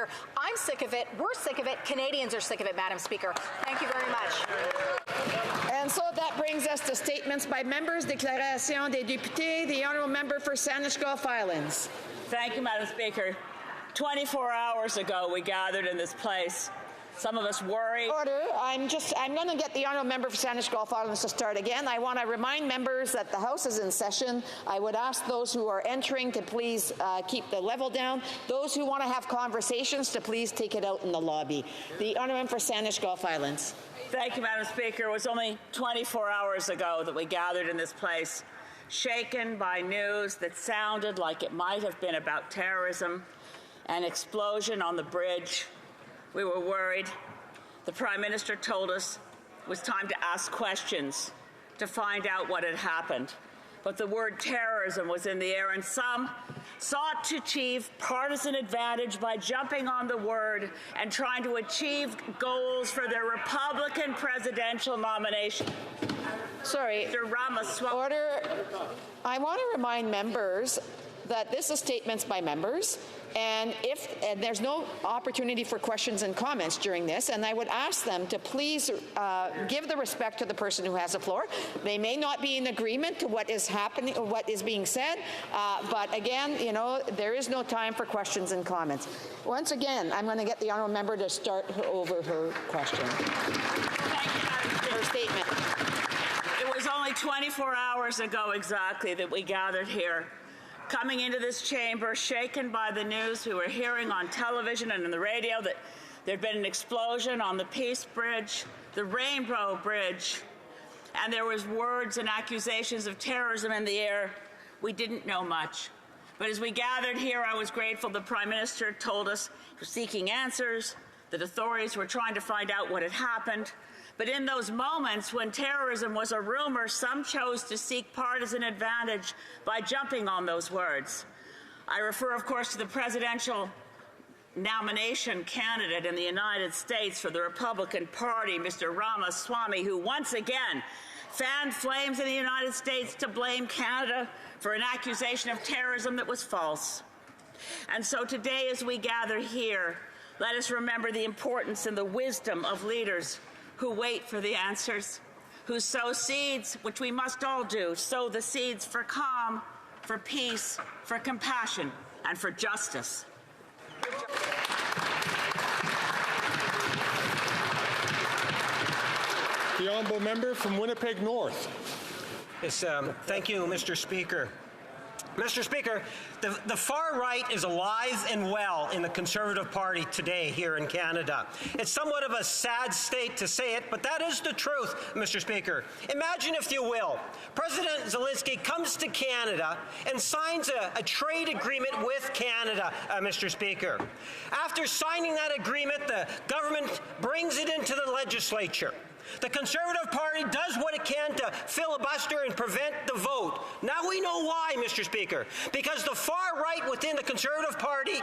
Speaker. I'm sick of it. We're sick of it. Canadians are sick of it, Madam Speaker. Thank you very much. And so that brings us to statements by members. Déclaration des députés. The honourable member for Saanich Gulf Islands. Thank you, Madam Speaker. 24 hours ago, we gathered in this place. Some of us worried. Order. I'm going to get the honourable member for Saanich Gulf Islands to start again. I want to remind members that the House is in session. I would ask those who are entering to please keep the level down. Those who want to have conversations to please take it out in the lobby. The honourable member for Saanich Gulf Islands. Thank you, Madam Speaker. It was only 24 hours ago that we gathered in this place, shaken by news that sounded like it might have been about terrorism, an explosion on the bridge. We were worried. The Prime Minister told us it was time to ask questions to find out what had happened. But the word terrorism was in the air, and some sought to achieve partisan advantage by jumping on the word and trying to achieve goals for their Republican presidential nomination. Sorry. Mr. Ramaswamy. Order. I want to remind members that this is statements by members, and there's no opportunity for questions and comments during this, and I would ask them to please give the respect to the person who has the floor. They may not be in agreement to what is happening or what is being said, but again, you know, there is no time for questions and comments. Once again, I'm going to get the honourable member to start over her question. Thank you, Madam Speaker. Her statement. It was only 24 hours ago exactly that we gathered here, coming into this chamber, shaken by the news we were hearing on television and on the radio that there'd been an explosion on the Peace Bridge, the Rainbow Bridge, and there was words and accusations of terrorism in the air. We didn't know much. But as we gathered here, I was grateful the Prime Minister told us he was seeking answers, that authorities were trying to find out what had happened. But in those moments when terrorism was a rumor, some chose to seek partisan advantage by jumping on those words. I refer, of course, to the presidential nomination candidate in the United States for the Republican Party, Mr. Ramaswamy, who once again fanned flames in the United States to blame Canada for an accusation of terrorism that was false. And so today, as we gather here, let us remember the importance and the wisdom of leaders who wait for the answers, who sow seeds, which we must all do, sow the seeds for calm, for peace, for compassion, and for justice. The honourable member from Winnipeg North. Yes, thank you, Mr. Speaker. Mr. Speaker, the far right is alive and well in the Conservative Party today here in Canada. It's somewhat of a sad state to say it, but that is the truth, Mr. Speaker. Imagine, if you will, President Zelensky comes to Canada and signs a trade agreement with Canada, Mr. Speaker. After signing that agreement, the government brings it into the legislature. The Conservative Party does what it can to filibuster and prevent the vote. Now we know why, Mr. Speaker. Because the far right within the Conservative Party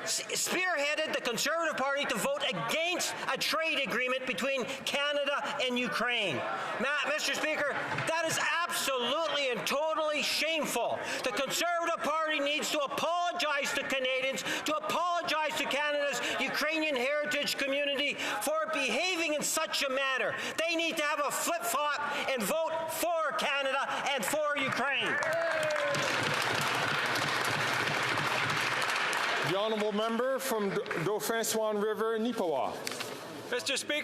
spearheaded the Conservative Party to vote against a trade agreement between Canada and Ukraine. Mr. Speaker, that is absolutely and totally shameful. The Conservative Party needs to apologize to Canadians, to apologize to Canada's Ukrainian heritage community for behaving in such a manner. They need to have a flip-flop and vote for Canada and for Ukraine. The honourable member from Dauphin Swan River, Nipawin. Mr. Speaker.